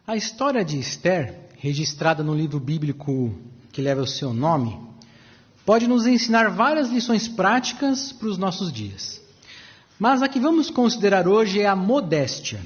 A história de Esther, registrada no livro bíblico que leva o seu nome, pode nos ensinar várias lições práticas para os nossos dias. Mas a que vamos considerar hoje é a modéstia.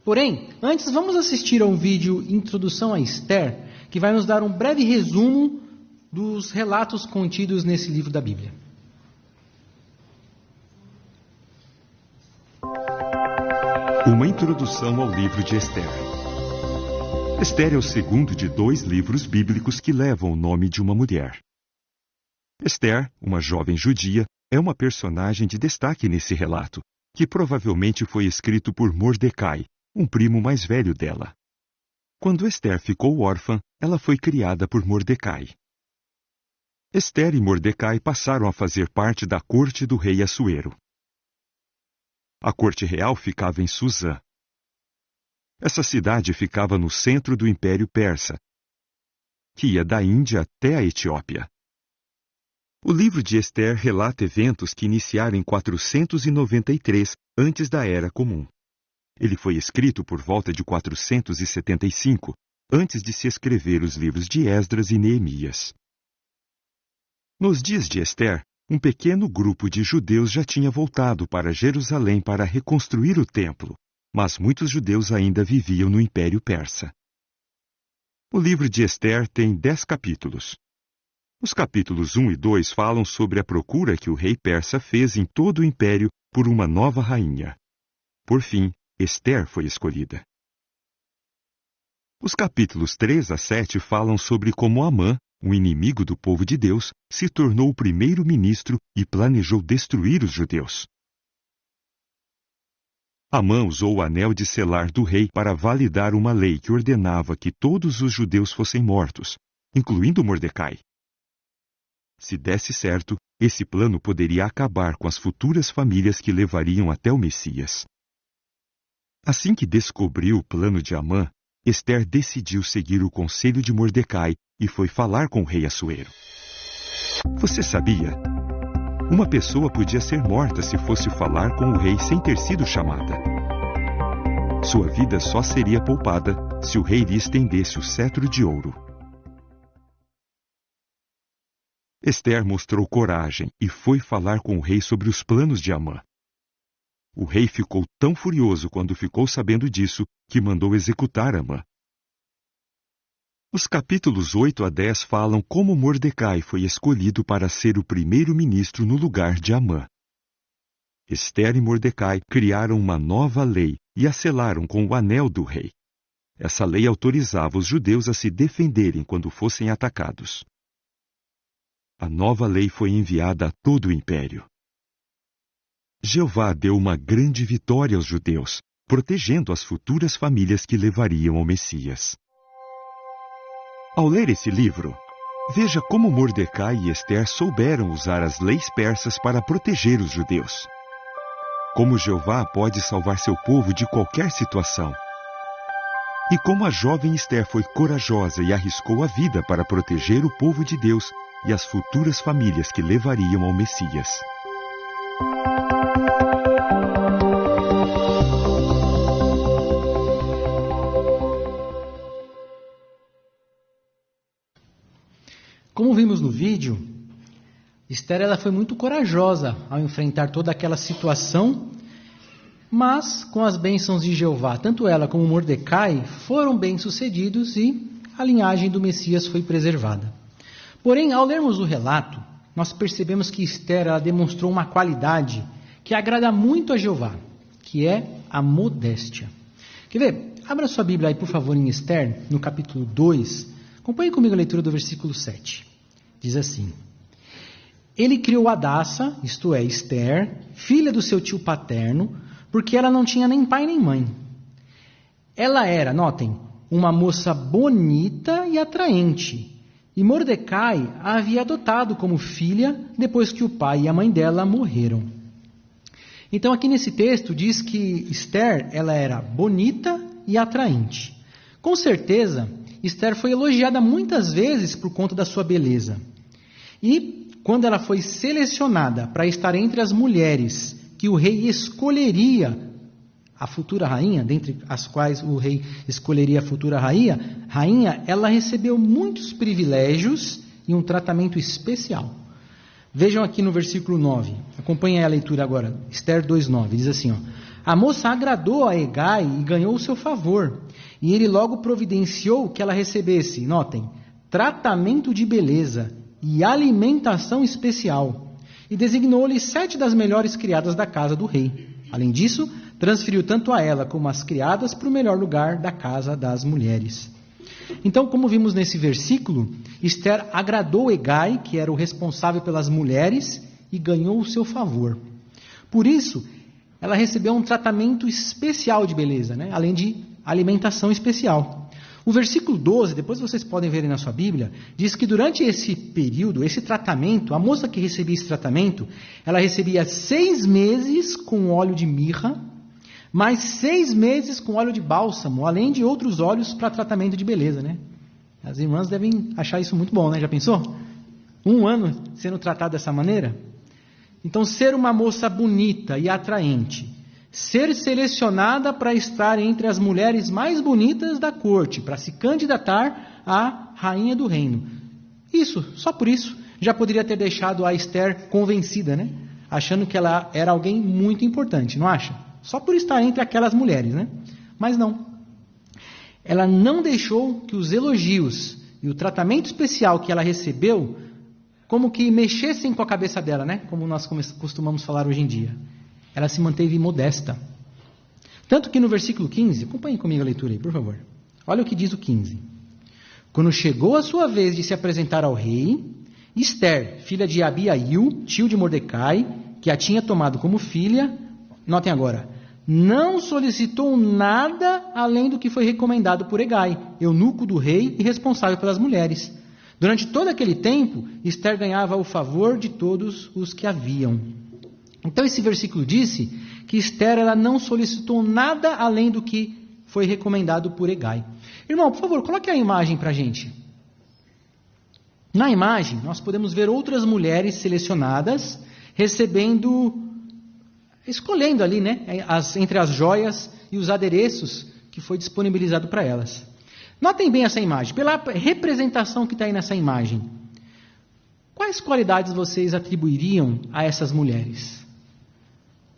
Porém, antes vamos assistir a um vídeo Introdução a Esther, que vai nos dar um breve resumo dos relatos contidos nesse livro da Bíblia. Uma introdução ao livro de Esther. Esther é o segundo de 2 livros bíblicos que levam o nome de uma mulher. Esther, uma jovem judia, é uma personagem de destaque nesse relato, que provavelmente foi escrito por Mordecai, um primo mais velho dela. Quando Esther ficou órfã, ela foi criada por Mordecai. Esther e Mordecai passaram a fazer parte da corte do rei Assuero. A corte real ficava em Susã. Essa cidade ficava no centro do Império Persa, que ia da Índia até a Etiópia. O livro de Esther relata eventos que iniciaram em 493 antes da Era Comum. Ele foi escrito por volta de 475, antes de se escrever os livros de Esdras e Neemias. Nos dias de Esther, um pequeno grupo de judeus já tinha voltado para Jerusalém para reconstruir o templo, mas muitos judeus ainda viviam no Império Persa. O livro de Esther tem 10 capítulos. Os capítulos 1 e 2 falam sobre a procura que o rei persa fez em todo o império por uma nova rainha. Por fim, Esther foi escolhida. Os capítulos 3 a 7 falam sobre como Amã, um inimigo do povo de Deus, se tornou o primeiro-ministro e planejou destruir os judeus. Amã usou o anel de selar do rei para validar uma lei que ordenava que todos os judeus fossem mortos, incluindo Mordecai. Se desse certo, esse plano poderia acabar com as futuras famílias que levariam até o Messias. Assim que descobriu o plano de Amã, Esther decidiu seguir o conselho de Mordecai e foi falar com o rei Assuero. Você sabia? Uma pessoa podia ser morta se fosse falar com o rei sem ter sido chamada. Sua vida só seria poupada se o rei lhe estendesse o cetro de ouro. Esther mostrou coragem e foi falar com o rei sobre os planos de Amã. O rei ficou tão furioso quando ficou sabendo disso que mandou executar Amã. Os capítulos 8 a 10 falam como Mordecai foi escolhido para ser o primeiro-ministro no lugar de Amã. Esther e Mordecai criaram uma nova lei e a selaram com o anel do rei. Essa lei autorizava os judeus a se defenderem quando fossem atacados. A nova lei foi enviada a todo o império. Jeová deu uma grande vitória aos judeus, protegendo as futuras famílias que levariam ao Messias. Ao ler esse livro, veja como Mordecai e Esther souberam usar as leis persas para proteger os judeus. Como Jeová pode salvar seu povo de qualquer situação. E como a jovem Esther foi corajosa e arriscou a vida para proteger o povo de Deus e as futuras famílias que levariam ao Messias. Como vimos no vídeo, Esther ela foi muito corajosa ao enfrentar toda aquela situação, mas com as bênçãos de Jeová, tanto ela como Mordecai foram bem-sucedidos e a linhagem do Messias foi preservada. Porém, ao lermos o relato, nós percebemos que Esther ela demonstrou uma qualidade que agrada muito a Jeová, que é a modéstia. Quer ver? Abra sua Bíblia aí, por favor, em Esther, no capítulo 2. Acompanhe comigo a leitura do versículo 7. Diz assim: Ele criou Hadassa, isto é, Esther, filha do seu tio paterno, porque ela não tinha nem pai nem mãe. Ela era, notem, uma moça bonita e atraente, e Mordecai a havia adotado como filha depois que o pai e a mãe dela morreram. Então aqui nesse texto diz que Esther ela era bonita e atraente. Com certeza, Esther foi elogiada muitas vezes por conta da sua beleza. E quando ela foi selecionada para estar entre as mulheres que o rei escolheria a futura rainha, dentre as quais o rei escolheria a futura rainha, ela recebeu muitos privilégios e um tratamento especial. Vejam aqui no versículo 9, acompanhem a leitura agora, Esther 2,9, diz assim, ó, a moça agradou a Hegai e ganhou o seu favor, e ele logo providenciou que ela recebesse, notem, tratamento de beleza e alimentação especial, e designou-lhe 7 das melhores criadas da casa do rei. Além disso, transferiu tanto a ela como as criadas para o melhor lugar da casa das mulheres. Então, como vimos nesse versículo, Esther agradou Hegai, que era o responsável pelas mulheres, e ganhou o seu favor. Por isso, ela recebeu um tratamento especial de beleza, né? Além de alimentação especial. O versículo 12, depois vocês podem ver aí na sua Bíblia, diz que durante esse período, esse tratamento, a moça que recebia esse tratamento, ela recebia 6 meses com óleo de mirra, mais 6 meses com óleo de bálsamo, além de outros óleos para tratamento de beleza, né? As irmãs devem achar isso muito bom, né? Já pensou? 1 ano sendo tratada dessa maneira? Então, ser uma moça bonita e atraente, ser selecionada para estar entre as mulheres mais bonitas da corte, para se candidatar à rainha do reino. Isso, só por isso, já poderia ter deixado a Esther convencida, né? Achando que ela era alguém muito importante, não acha? Só por estar entre aquelas mulheres, né? Mas não. Ela não deixou que os elogios e o tratamento especial que ela recebeu, como que mexessem com a cabeça dela, né? Como nós costumamos falar hoje em dia. Ela se manteve modesta. Tanto que no versículo 15, acompanhem comigo a leitura aí, por favor. Olha o que diz o 15. Quando chegou a sua vez de se apresentar ao rei, Esther, filha de Abiail, tio de Mordecai, que a tinha tomado como filha, notem agora, não solicitou nada além do que foi recomendado por Hegai, eunuco do rei e responsável pelas mulheres. Durante todo aquele tempo, Esther ganhava o favor de todos os que a viam. Então esse versículo disse que Esther ela não solicitou nada além do que foi recomendado por Hegai. Irmão, por favor, coloque a imagem para a gente. Na imagem, nós podemos ver outras mulheres selecionadas, escolhendo ali, né, entre as joias e os adereços que foi disponibilizado para elas. Notem bem essa imagem, pela representação que está aí nessa imagem. Quais qualidades vocês atribuiriam a essas mulheres?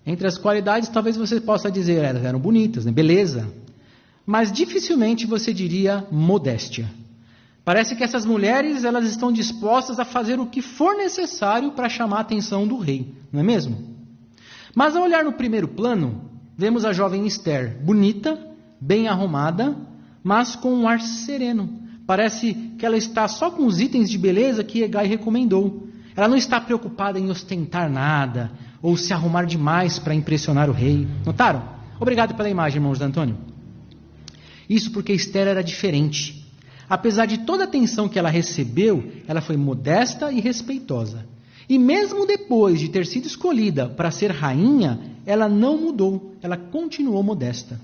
Entre as qualidades, talvez você possa dizer, elas eram bonitas, né? Beleza. Mas dificilmente você diria modéstia. Parece que essas mulheres, elas estão dispostas a fazer o que for necessário para chamar a atenção do rei, não é mesmo? Mas ao olhar no primeiro plano, vemos a jovem Esther, bonita, bem arrumada, mas com um ar sereno. Parece que ela está só com os itens de beleza que Hegai recomendou. Ela não está preocupada em ostentar nada, ou se arrumar demais para impressionar o rei. Notaram? Obrigado pela imagem, irmãos de Antônio. Isso porque Esther era diferente. Apesar de toda a atenção que ela recebeu, ela foi modesta e respeitosa. E mesmo depois de ter sido escolhida para ser rainha, ela não mudou, ela continuou modesta.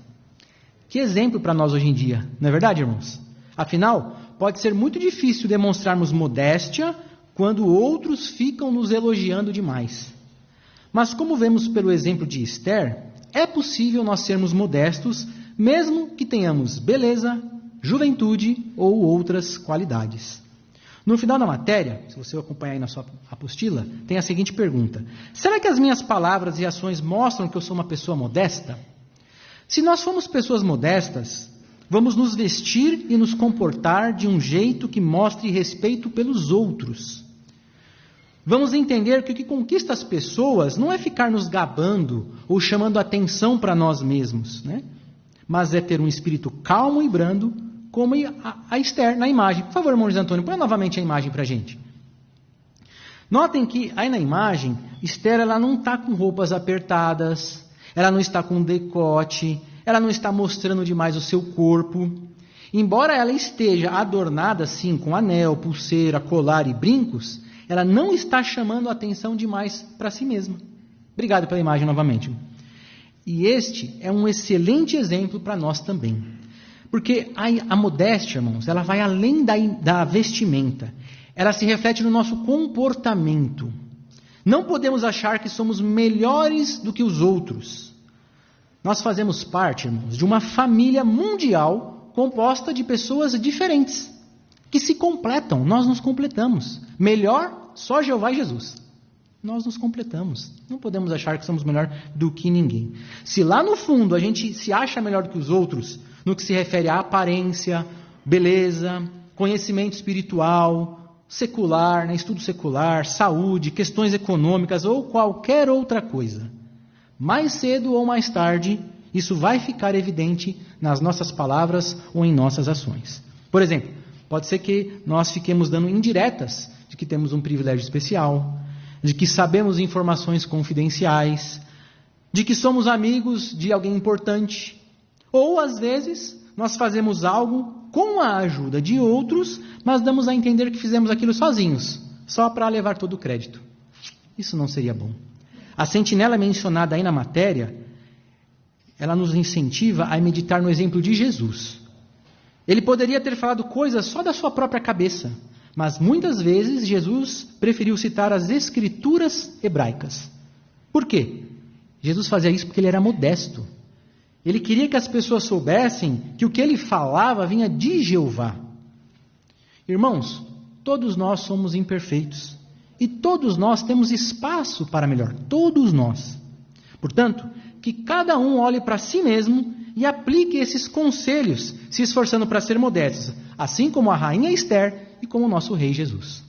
Que exemplo para nós hoje em dia, não é verdade, irmãos? Afinal, pode ser muito difícil demonstrarmos modéstia quando outros ficam nos elogiando demais. Mas como vemos pelo exemplo de Esther, é possível nós sermos modestos, mesmo que tenhamos beleza, juventude ou outras qualidades. No final da matéria, se você acompanhar aí na sua apostila, tem a seguinte pergunta: será que as minhas palavras e ações mostram que eu sou uma pessoa modesta? Se nós formos pessoas modestas, vamos nos vestir e nos comportar de um jeito que mostre respeito pelos outros. Vamos entender que o que conquista as pessoas não é ficar nos gabando ou chamando atenção para nós mesmos, né? Mas é ter um espírito calmo e brando, como a Esther na imagem. Por favor, irmão José Antônio, põe novamente a imagem para a gente. Notem que aí na imagem, Esther ela não está com roupas apertadas, ela não está com decote, ela não está mostrando demais o seu corpo. Embora ela esteja adornada assim com anel, pulseira, colar e brincos, ela não está chamando a atenção demais para si mesma. Obrigado pela imagem novamente. E este é um excelente exemplo para nós também. Porque a modéstia, irmãos, ela vai além da vestimenta. Ela se reflete no nosso comportamento. Não podemos achar que somos melhores do que os outros. Nós fazemos parte, irmãos, de uma família mundial composta de pessoas diferentes, que se completam, nós nos completamos. Melhor, só Jeová e Jesus. Nós nos completamos. Não podemos achar que somos melhor do que ninguém. Se lá no fundo a gente se acha melhor do que os outros, no que se refere à aparência, beleza, conhecimento espiritual, secular, né, estudo secular, saúde, questões econômicas ou qualquer outra coisa, mais cedo ou mais tarde, isso vai ficar evidente nas nossas palavras ou em nossas ações. Por exemplo, pode ser que nós fiquemos dando indiretas de que temos um privilégio especial, de que sabemos informações confidenciais, de que somos amigos de alguém importante. Ou, às vezes, nós fazemos algo com a ajuda de outros, mas damos a entender que fizemos aquilo sozinhos, só para levar todo o crédito. Isso não seria bom. A sentinela mencionada aí na matéria, ela nos incentiva a meditar no exemplo de Jesus. Ele poderia ter falado coisas só da sua própria cabeça, mas muitas vezes Jesus preferiu citar as escrituras hebraicas. Por quê? Jesus fazia isso porque ele era modesto. Ele queria que as pessoas soubessem que o que ele falava vinha de Jeová. Irmãos, todos nós somos imperfeitos. E todos nós temos espaço para melhor. Todos nós. Portanto, que cada um olhe para si mesmo e aplique esses conselhos, se esforçando para ser modestos, assim como a rainha Esther e como o nosso rei Jesus.